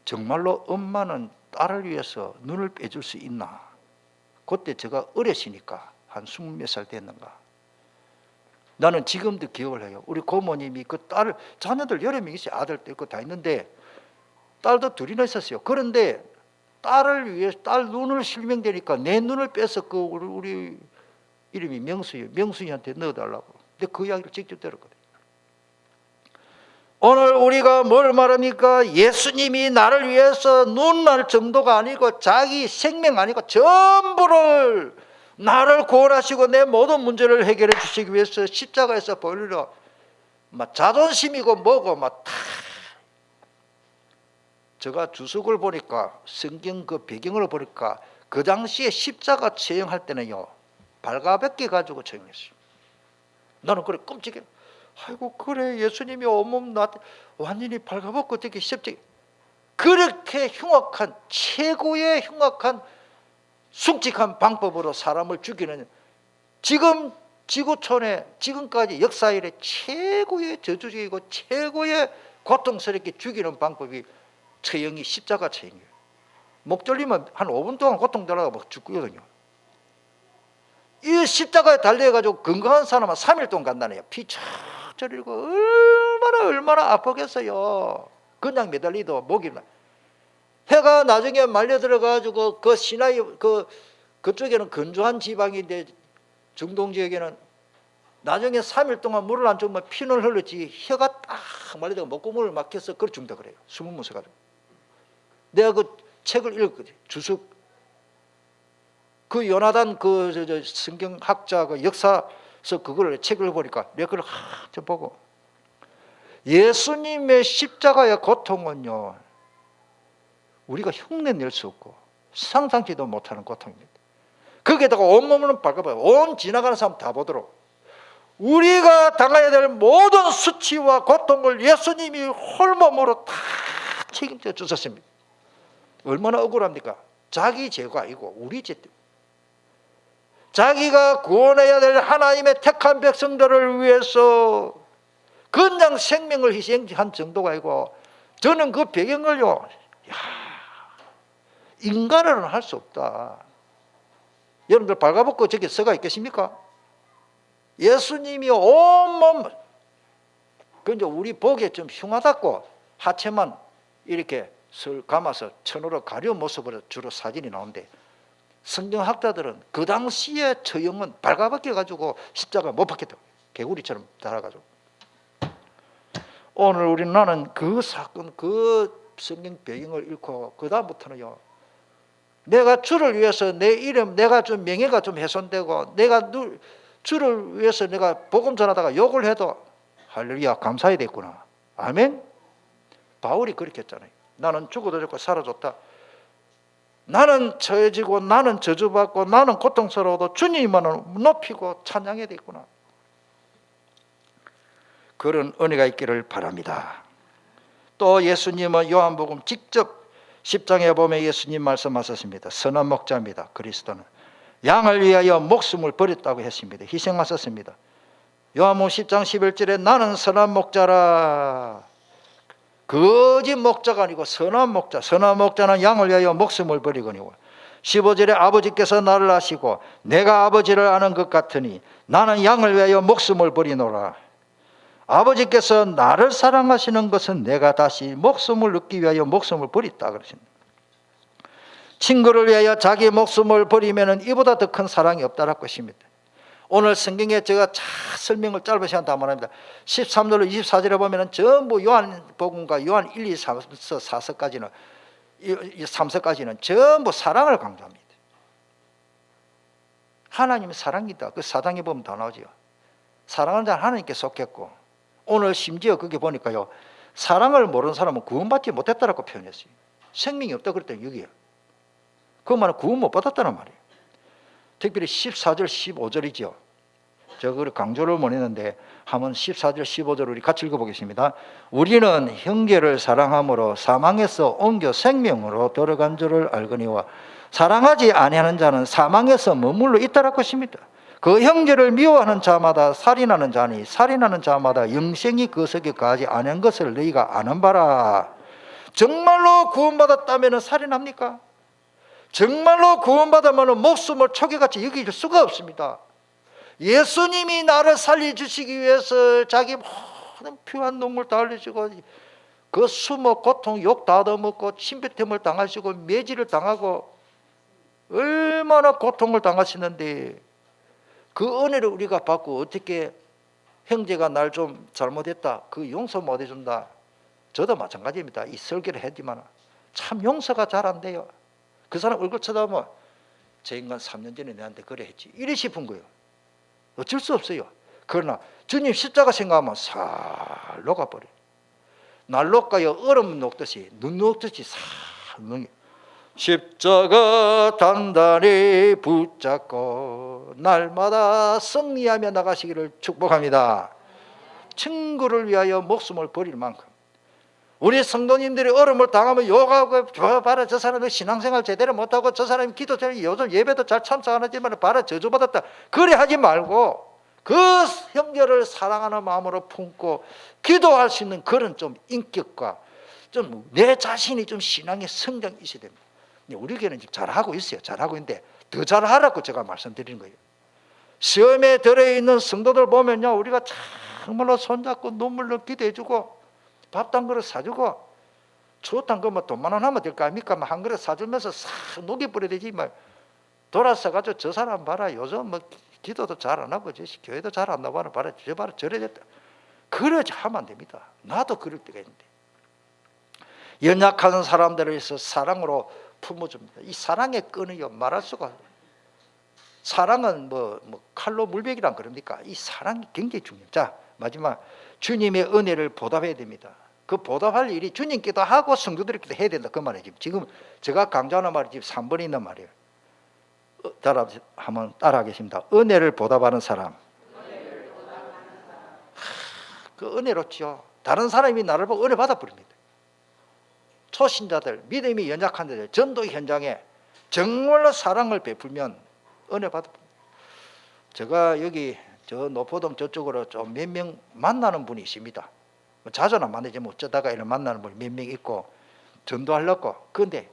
정말로 엄마는 딸을 위해서 눈을 빼줄 수 있나? 그때 제가 어렸으니까 한 20몇 살 됐는가. 나는 지금도 기억을 해요. 우리 고모님이 그 딸을, 자녀들 여러 명 있어요. 아들도 있고 다 있는데 딸도 둘이나 있었어요. 그런데 딸을 위해 딸 눈을 실명되니까 내 눈을 빼서 그 우리 이름이 명수예요. 명수이한테 넣어달라고. 근데 그 이야기를 직접 들었거든요. 오늘 우리가 뭘 말합니까? 예수님이 나를 위해서 눈날 정도가 아니고 자기 생명 아니고 전부를 나를 구원하시고 내 모든 문제를 해결해 주시기 위해서 십자가에서 보이려 막 자존심이고 뭐고 막 다. 제가 주석을 보니까 성경 그 배경을 보니까 그 당시에 십자가 처형할 때는요 발가벗겨 가지고 처형했어요. 나는 그래 끔찍해. 아이고 그래 예수님이 온몸 나한테 완전히 발가벗고 어떻게 십자가, 그렇게 흉악한 최고의 흉악한 숭직한 방법으로 사람을 죽이는, 지금 지구촌에 지금까지 역사 이래 최고의 저주적이고 최고의 고통스럽게 죽이는 방법이 처형이 십자가 처형이에요. 목 졸리면 한 5분 동안 고통달라고 막 죽거든요. 이 십자가에 달려가지고 건강한 사람은 3일 동안 간다네요. 피 쫙 저리고 얼마나 아프겠어요. 그냥 매달리도 목이 나. 해가 나중에 말려 들어가지고 그 시나이 그쪽에는 건조한 지방인데 중동 지역에는 나중에 3일 동안 물을 안 주면 피는 흘렀지 혀가 딱 말리다가 목구멍을 막혀서 그걸 죽는다 그래요. 숨을 못 쉬어가지고. 내가 그 책을 읽었거든. 주석 그 요나단 그 성경학자 그 역사서 그걸 책을 보니까 내가 그걸 좀 보고 예수님의 십자가의 고통은요 우리가 흉내낼 수 없고 상상치도 못하는 고통입니다. 거기에다가 온몸은 발가벗어 온 지나가는 사람 다 보도록 우리가 당해야 될 모든 수치와 고통을 예수님이 홀몸으로 다 책임져 주셨습니다. 얼마나 억울합니까? 자기 죄가 아니고 우리 죄 때문에. 자기가 구원해야 될 하나님의 택한 백성들을 위해서 그냥 생명을 희생한 정도가 아니고 저는 그 배경을요 인간으로는 할 수 없다. 여러분들 발가벗고 저기 서가 있겠습니까? 예수님이 온몸 근데 우리 보기에 좀 흉하다고 하체만 이렇게 설 감아서 천으로 가려운 모습으로 주로 사진이 나오는데 성경학자들은 그 당시에 처형은 발가벗겨 가지고 십자가 못 박혔다. 개구리처럼 달아가지고. 오늘 우리는 나는 그 사건 그 성경 배경을 읽고 그 다음부터는요 내가 주를 위해서 내 이름 내가 좀 명예가 좀 훼손되고 내가 주를 위해서 내가 복음 전하다가 욕을 해도 할렐루야 감사해야 되겠구나. 아멘. 바울이 그렇게 했잖아요. 나는 죽어도 좋고 살아줬다. 나는 처해지고 나는 저주받고 나는 고통스러워도 주님만은 높이고 찬양해야 되겠구나. 그런 은혜가 있기를 바랍니다. 또 예수님은 요한복음 직접 10장에 보면 예수님 말씀하셨습니다. 선한 목자입니다. 그리스도는 양을 위하여 목숨을 버렸다고 했습니다. 희생하셨습니다. 요한복음 10장 11절에 나는 선한 목자라. 거짓 목자가 아니고 선한 목자. 선한 목자는 양을 위하여 목숨을 버리거니와 15절에 아버지께서 나를 아시고 내가 아버지를 아는 것 같으니 나는 양을 위하여 목숨을 버리노라. 아버지께서 나를 사랑하시는 것은 내가 다시 목숨을 얻기 위하여 목숨을 버렸다 그러십니다. 친구를 위하여 자기 목숨을 버리면 이보다 더 큰 사랑이 없다라고 하십니다. 오늘 성경에 제가 설명을 짧은 시간 다 말합니다. 13절로 24절에 보면 전부 요한복음과 요한 1, 2, 4서까지는 3서까지는 전부 사랑을 강조합니다. 하나님은 사랑이다. 그 사당에 보면 다 나오죠. 사랑하는 자는 하나님께 속했고 오늘 심지어 거기 보니까요 사랑을 모르는 사람은 구원받지 못했다라고 표현했어요. 생명이 없다 그랬더니 여기에 그 말은 구원 못 받았다는 말이에요. 특별히 14절 15절이죠. 저걸 강조를 못 했는데 한번 14절 15절 우리 같이 읽어보겠습니다. 우리는 형제를 사랑함으로 사망에서 옮겨 생명으로 들어간 줄을 알거니와 사랑하지 아니하는 자는 사망에서 머물러 있다라고 하십니다. 그 형제를 미워하는 자마다 살인하는 자니 살인하는 자마다 영생이 그 속에 거하지 않은 것을 너희가 아는 바라. 정말로 구원받았다면 살인합니까? 정말로 구원받으면 목숨을 초기같이 여길 수가 없습니다. 예수님이 나를 살려주시기 위해서 자기 모든 피와 눈물 다 흘리시고 그 수모 고통 욕 다 얻어먹고 침뱉음을 당하시고 매질을 당하고 얼마나 고통을 당하시는데 그 은혜를 우리가 받고 어떻게 형제가 날 좀 잘못했다 그 용서 못 해준다. 저도 마찬가지입니다. 이 설교를 했지만 참 용서가 잘 안 돼요. 그 사람 얼굴 쳐다보면 저 인간 3년 전에 내한테 그래 했지 이래 싶은 거예요. 어쩔 수 없어요. 그러나 주님 십자가 생각하면 살 녹아버려요. 날 녹아요. 얼음 녹듯이 눈 녹듯이 살 녹아요. 십자가 단단히 붙잡고 날마다 승리하며 나가시기를 축복합니다. 친구를 위하여 목숨을 버릴 만큼 우리 성도님들이 얼음을 당하면 욕하고 봐라 저 사람이 신앙생활 제대로 못하고 저 사람이 기도 잘 요즘 예배도 잘 참석 안 하지만 봐라 저주받았다 그래 하지 말고 그 형제를 사랑하는 마음으로 품고 기도할 수 있는 그런 좀 인격과 좀 내 자신이 좀 신앙의 성장이 있어야 됩니다. 우리 교회는 지금 잘하고 있어요. 잘하고 있는데 더 잘하라고 제가 말씀드리는 거예요. 시험에 들어있는 성도들 보면요 우리가 정말로 손잡고 눈물로 기도해주고 밥 한 그릇 사주고 좋단 거뭐 돈만 원 하면 될 거 아닙니까? 한 그릇 사주면서 싹 녹여버려야 되지 뭐 돌아서 가지고 저 사람 봐라 요즘 뭐 기도도 잘 안 하고 교회도 잘 안 나가는 봐라 저 봐라 저래 됐다 그러지 하면 안 됩니다. 나도 그럴 때가 있는데 연약한 사람들을 위해서 사랑으로 품어줍니다. 이 사랑의 끈이요 말할 수가 사랑은 뭐 칼로 물베기란 그럽니까? 이 사랑이 굉장히 중요해요. 자 마지막 주님의 은혜를 보답해야 됩니다. 그 보답할 일이 주님께도 하고 성도들에게도 해야 된다 그 말이에요. 지금 제가 강조하는 말이 지금 3번에 있는 말이에요. 한번 따라하겠습니다. 은혜를 보답하는 사람. 그 은혜롭지요. 다른 사람이 나를 보고 은혜 받아버립니다. 초신자들, 믿음이 연약한 자들, 전도 현장에 정말로 사랑을 베풀면 은혜 받아버립니다. 제가 여기 저 노포동 저쪽으로 좀 몇 명 만나는 분이 있습니다. 자주는 만나지 못 어쩌다가 이런 만나는 분이 몇 명 있고 전도하려고. 그런데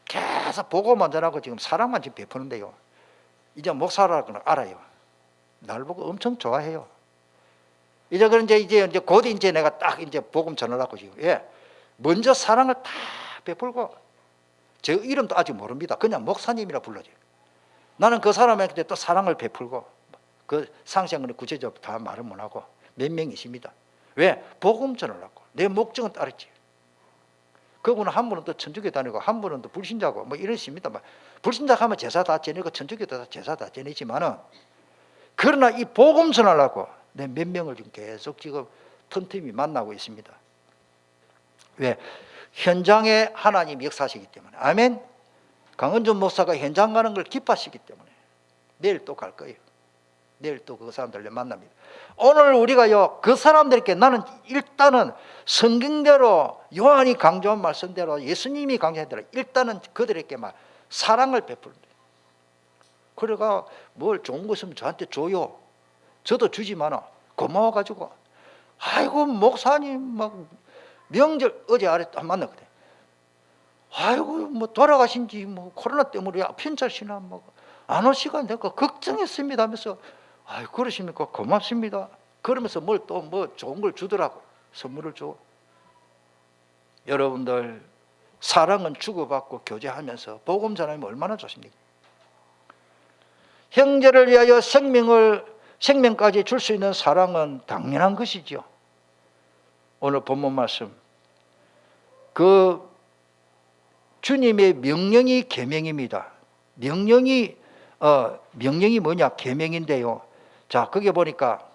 계속 보고만 전하고 지금 사랑만 지금 베푸는데요. 이제 목사라고는 알아요. 날 보고 엄청 좋아해요. 이제 곧 이제 내가 딱 이제 복음 전하려고 지금 먼저 사랑을 다 베풀고 제 이름도 아직 모릅니다. 그냥 목사님이라 불러줘요. 나는 그 사람에게 또 사랑을 베풀고 그 상세한 구체적으로 다 말은 못하고 몇 명 있습니다. 왜? 복음 전하려고. 내 목적은 따르지. 그분은 한 분은 또 천주교 다니고 한 분은 또 불신자고 뭐 이러십니다. 불신자 하면 제사 다 지내고 천주교도 제사 다 지내지만은 그러나 이 복음 전하려고 내 몇 명을 지금 계속 지금 틈틈이 만나고 있습니다. 왜? 현장에 하나님 역사하시기 때문에. 아멘. 강은준 목사가 현장 가는 걸 기뻐하시기 때문에 내일 또 갈 거예요. 내일 또 그 사람들을 만납니다. 오늘 우리가요 그 사람들께 나는 일단은 성경대로 요한이 강조한 말씀대로 예수님이 강조한 대로 일단은 그들에게 막 사랑을 베풀는데 그래가 뭘 좋은 거 있으면 저한테 줘요. 저도 주지만 고마워가지고 아이고 목사님 막 명절 어제 아래 딱 만났거든. 아이고 뭐 돌아가신 지 뭐 코로나 때문에 편찮으시나 뭐 안 올 시간 되고 걱정했습니다 하면서 아이 그러십니까? 고맙습니다. 그러면서 뭘 또 뭐 좋은 걸 주더라고. 선물을 줘. 여러분들 사랑은 주고받고 교제하면서 복음 전하면 얼마나 좋습니까? 형제를 위하여 생명까지 줄 수 있는 사랑은 당연한 것이죠. 오늘 본문 말씀 그 주님의 명령이 계명입니다. 명령이 뭐냐? 계명인데요. 자, 거기 보니까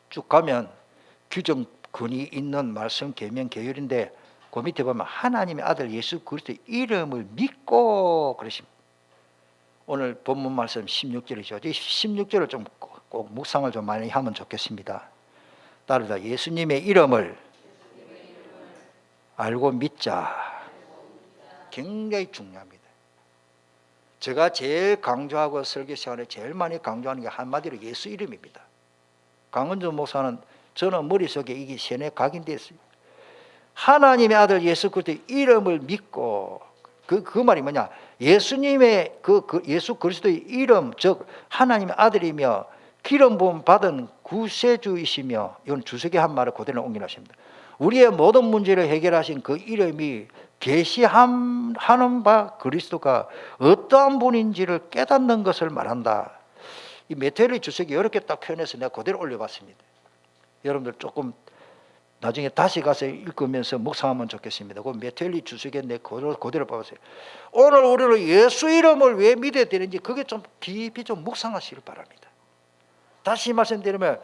쭉 가면 규정근이 있는 말씀 계명 계율인데 그 밑에 보면 하나님의 아들 예수 그리스도의 이름을 믿고 그러십니다. 오늘 본문 말씀 16절이죠. 이 16절을 좀 꼭 묵상을 좀 많이 하면 좋겠습니다. 따르다 예수님의 이름을 알고 믿자. 굉장히 중요합니다. 제가 제일 강조하고 설교 시간에 제일 많이 강조하는 게 한마디로 예수 이름입니다. 강은준 목사는 저는 머릿속에 이게 세뇌 각인됐어요. 하나님의 아들 예수 그리스도의 이름을 믿고 그 말이 뭐냐? 예수님의 예수 그리스도의 이름, 즉 하나님의 아들이며 기름 부음 받은 구세주이시며, 이건 주석이 한 말을 그대로 옮겨놨습니다. 우리의 모든 문제를 해결하신 그 이름이 계시하는 바 그리스도가 어떠한 분인지를 깨닫는 것을 말한다. 이 메테리 주석이 이렇게 딱 표현해서 내가 그대로 올려봤습니다. 여러분들 조금 나중에 다시 가서 읽으면서 묵상하면 좋겠습니다. 그 메텔리 주석에 내 그대로 봐보세요. 오늘 우리는 예수 이름을 왜 믿어야 되는지 그게 좀 깊이 좀 묵상하시길 바랍니다. 다시 말씀드리면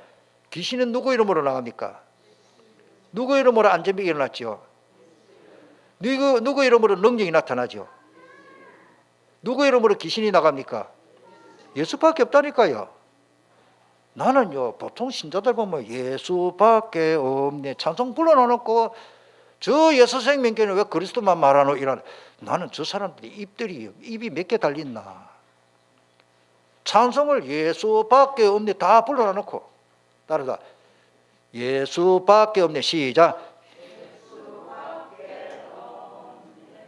귀신은 누구 이름으로 나갑니까? 누구 이름으로 안전병이 일어났죠? 누구 이름으로 능력이 나타나죠? 누구 이름으로 귀신이 나갑니까? 예수밖에 없다니까요. 나는요, 보통 신자들 보면 예수밖에 없네 찬송 불러놓고 저 예수 생명교회는 왜 그리스도만 말하노 이런. 나는 저 사람들이 입이 몇 개 달렸나. 찬송을 예수밖에 없네 다 불러놓고 따라서 예수밖에 없네. 시작.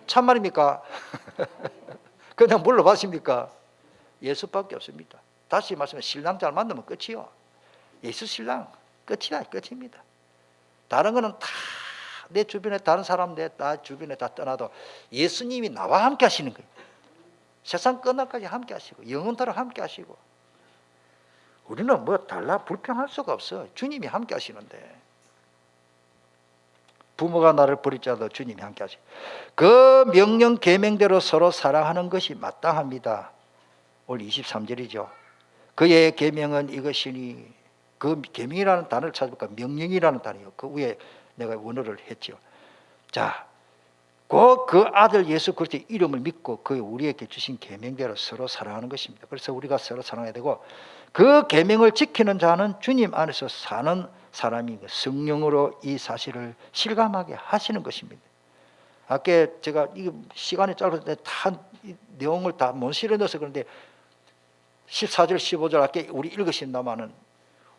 참말입니까? 그냥 불러봤습니까? 예수밖에 없습니다. 다시 말씀해, 신랑 잘 만나면 끝이요. 예수 신랑 끝이다, 끝입니다. 다른 거는 다 내 주변에 다른 사람 나 주변에 다 떠나도 예수님이 나와 함께 하시는 거예요. 세상 끝날까지 함께 하시고 영원토록 함께 하시고. 우리는 뭐 달라 불평할 수가 없어. 주님이 함께 하시는데. 부모가 나를 버릴지라도 주님이 함께 하시고. 그 명령 계명대로 서로 사랑하는 것이 마땅합니다. 오늘 23절이죠. 그의 계명은 이것이니, 그 계명이라는 단어를 찾아볼까? 명령이라는 단어요. 그 위에 내가 원어를 했죠. 자, 그 아들 예수 그리스도의 이름을 믿고 그 우리에게 주신 계명대로 서로 사랑하는 것입니다. 그래서 우리가 서로 사랑해야 되고, 그 계명을 지키는 자는 주님 안에서 사는 사람이 성령으로 이 사실을 실감하게 하시는 것입니다. 아까 제가 이 시간이 짧아서 다 내용을 다 못 실어 넣어서 그런데 14절 15절 아까 우리 읽으신다마는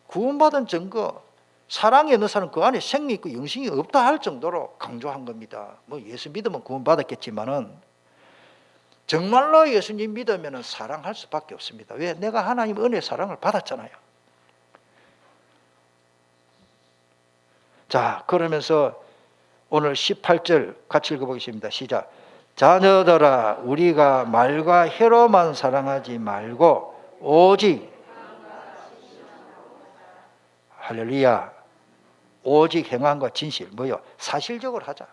구원받은 증거, 사랑이 없는 사람은 그 안에 생명이 있고 영생이 없다 할 정도로 강조한 겁니다. 뭐 예수 믿으면 구원받았겠지만은 정말로 예수님 믿으면 사랑할 수밖에 없습니다. 왜? 내가 하나님 은혜의 사랑을 받았잖아요. 자, 그러면서 오늘 18절 같이 읽어보겠습니다. 시작. 자녀들아, 우리가 말과 혀로만 사랑하지 말고 오직, 할렐루야, 오직 행함과 진실, 뭐요? 사실적으로 하자.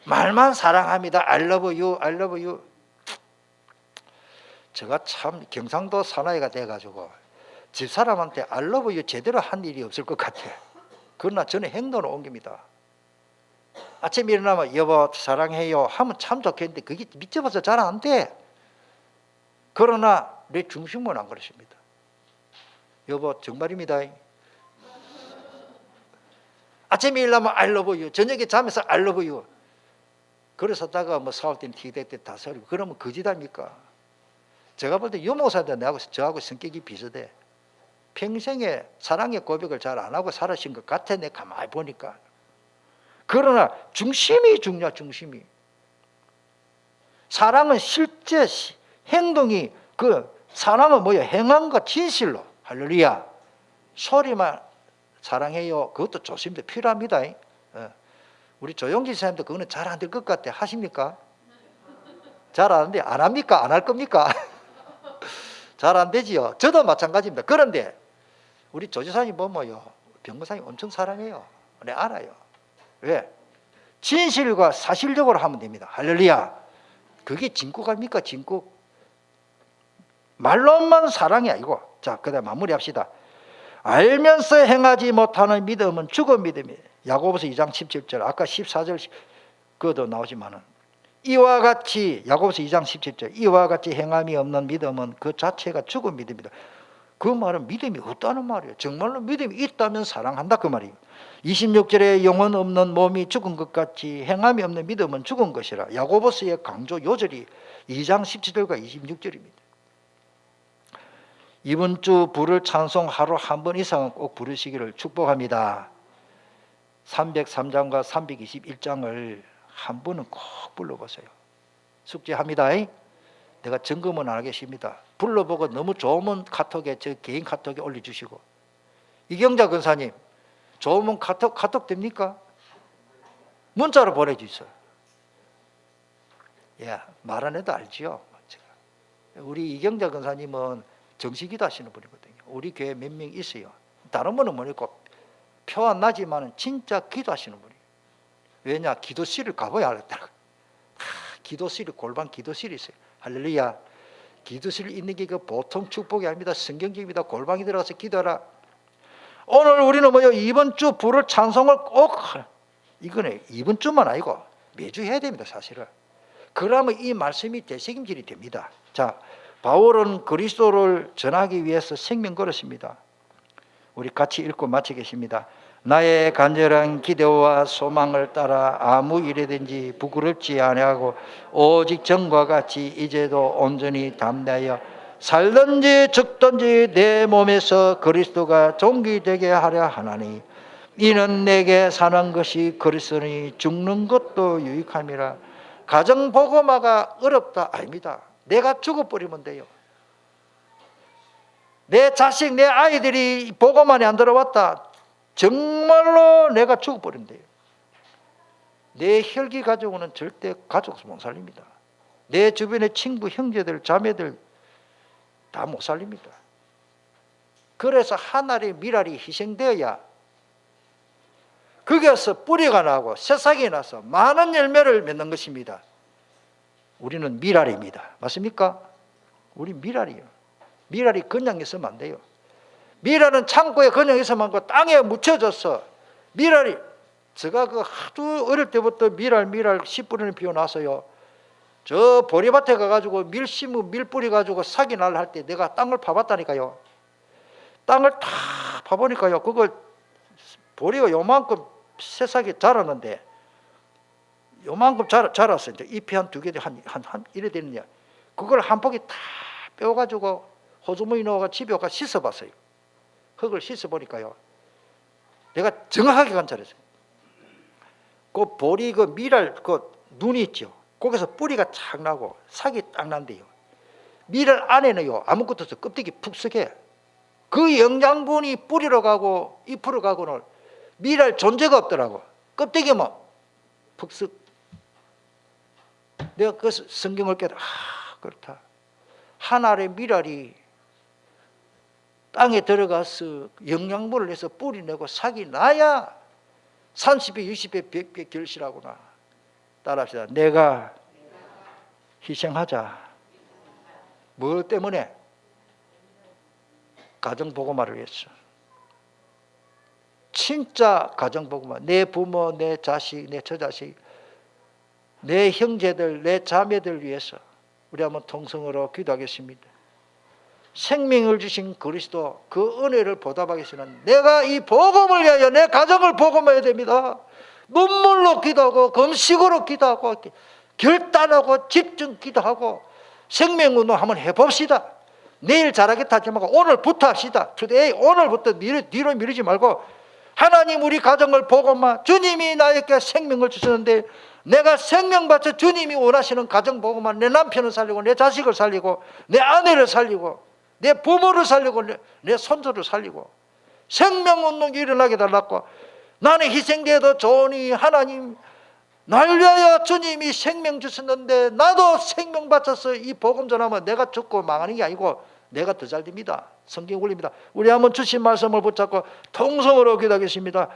말만 사랑합니다. I love you, I love you. 제가 참 경상도 사나이가 돼가지고 집사람한테 I love you 제대로 한 일이 없을 것 같아. 그러나 저는 행동을 옮깁니다. 아침에 일어나면 여보 사랑해요 하면 참 좋겠는데 그게 밑져봐서 잘 안 돼. 그러나 내 중심은 안 그렇습니다. 여보 정말입니다. 아침에 일어나면 I love you, 저녁에 잠에서 I love you. 그래서 다가 뭐 싸울 때는 티대 때 다 소리고 그러면 거짓 아닙니까? 제가 볼 때 유목사한테 저하고 성격이 비슷해. 평생에 사랑의 고백을 잘 안 하고 살아신 것 같아. 내가 가만히 보니까. 그러나 중심이 중요해. 중심이. 사랑은 실제 행동이, 그 사랑은 뭐야? 행함과 진실로. 할렐루야. 소리만 사랑해요 그것도 좋습니다. 필요합니다. 우리 조용기 선생님도 그거는 잘 안 될 것 같아. 하십니까? 잘 안 하는데 안 합니까? 안 할 겁니까? 잘 안 되지요. 저도 마찬가지입니다. 그런데 우리 조지사님 보면요, 병무사님 엄청 사랑해요. 네, 알아요. 왜? 진실과 사실적으로 하면 됩니다. 할렐루야. 그게 진국입니까? 진국. 말로만 사랑이 아니고. 자, 그다음 마무리합시다. 알면서 행하지 못하는 믿음은 죽은 믿음이에요. 야고보서 2장 17절, 아까 14절 그것도 나오지만은 이와 같이, 야고보서 2장 17절, 이와 같이 행함이 없는 믿음은 그 자체가 죽은 믿음이다. 그 말은 믿음이 없다는 말이에요. 정말로 믿음이 있다면 사랑한다 그 말이에요. 26절에 영혼 없는 몸이 죽은 것 같이 행함이 없는 믿음은 죽은 것이라. 야고보서의 강조 요절이 2장 17절과 26절입니다. 이번 주 부를 찬송 하루 한 번 이상은 꼭 부르시기를 축복합니다. 303장과 321장을 한 번은 꼭 불러보세요. 숙제합니다. 내가 점검은 안 하겠습니다. 불러보고 너무 좋으면 카톡에, 저 개인 카톡에 올려주시고. 이경자 권사님, 좋으면 카톡 됩니까? 문자로 보내주세요. 예, 말 안 해도 알지요. 우리 이경자 권사님은 정식기도 하시는 분이거든요. 우리 교회 몇 명 있어요. 다른 분은 뭐니까 표 안 나지만 진짜 기도하시는 분이에요. 왜냐? 기도실을 가봐야 알았다고. 기도실이, 골방 기도실이 있어요. 할렐루야. 기도실 있는 게 그 보통 축복이 아닙니다. 성경적입니다. 골방에 들어가서 기도하라. 오늘 우리는 뭐요? 이번 주 부를 찬송을 꼭, 이거는 이번 주만 아니고 매주 해야 됩니다. 사실은. 그러면 이 말씀이 대책임질이 됩니다. 자, 바울은 그리스도를 전하기 위해서 생명 걸었습니다. 우리 같이 읽고 마치겠습니다. 나의 간절한 기대와 소망을 따라 아무 일에든지 부끄럽지 아니하고 오직 전과 같이 이제도 온전히 담대하여 살든지 죽든지 내 몸에서 그리스도가 존귀되게 하려 하나니 이는 내게 사는 것이 그리스도니 죽는 것도 유익함이라. 가정복음화가 어렵다 아닙니다. 내가 죽어버리면 돼요. 내 자식, 내 아이들이 복음만이 안 들어왔다. 정말로 내가 죽어버리면 돼요. 내 혈기 가족은 절대 가족을 못 살립니다. 내 주변의 친구, 형제들, 자매들 다 못 살립니다. 그래서 하나의 미랄이 희생되어야 거기에서 뿌리가 나고 새싹이 나서 많은 열매를 맺는 것입니다. 우리는 미랄입니다. 맞습니까? 우리 미랄이에요. 미랄이 그냥 있으면 안 돼요. 미랄은 창고에 그냥 있으면 안 되고 땅에 묻혀져서 미랄이, 제가 그 하도 어릴 때부터 미랄 씨 뿌리는 비워놨어요. 저 보리밭에 가가지고 밀 심으면 밀 뿌리 가지고 사기 날 할 때 내가 땅을 파봤다니까요. 땅을 다 파보니까요. 그걸 보리가 요만큼 새싹이 자랐는데 요만큼 자랐어요. 이제 잎이 한 2개, 한 이래 되느냐. 그걸 한 포기 다 빼가지고 호주머니 넣어가 집에 와가 씻어봤어요. 흙을 씻어보니까요. 내가 정확하게 관찰했어요. 그 보리 그 미랄 그 눈이 있죠. 거기서 뿌리가 착 나고 삭이 딱 난대요. 미랄 안에는요 아무것도 없어. 껍데기 푹석해. 그 영양분이 뿌리로 가고 잎으로 가고는 미랄 존재가 없더라고. 껍데기만 푹석. 내가 그 성경을 깨달아. 그렇다. 한 알의 미랄이 땅에 들어가서 영양분을 내서 뿌리 내고 삭이 나야 30배, 60배, 100배 결실하구나. 따라합시다. 내가 희생하자. 뭐 때문에? 가정복음화를 위해서. 진짜 가정복음화. 내 부모, 내 자식, 내 처자식, 내 형제들, 내 자매들 위해서 우리 한번 통성으로 기도하겠습니다. 생명을 주신 그리스도 그 은혜를 보답하겠으나 내가 이 복음을 위하여 내 가정을 복음해야 됩니다. 눈물로 기도하고 금식으로 기도하고 결단하고 집중 기도하고 생명운동 한번 해봅시다. 내일 잘하겠다 하지 말고 오늘부터 합시다. 투데이 오늘부터 뒤로 미루지 말고 하나님 우리 가정을 복음화. 주님이 나에게 생명을 주셨는데 내가 생명 바쳐 주님이 원하시는 가정 복음화. 내 남편을 살리고 내 자식을 살리고 내 아내를 살리고 내 부모를 살리고 내 손주를 살리고 생명운동이 일어나게 달라고. 나는 희생돼도 좋으니 하나님 날 위하여 주님이 생명 주셨는데 나도 생명 바쳐서 이 복음 전하면 내가 죽고 망하는 게 아니고 내가 더 잘 됩니다. 성경 올립니다. 우리 한번 주신 말씀을 붙잡고 통성으로 기도하겠습니다.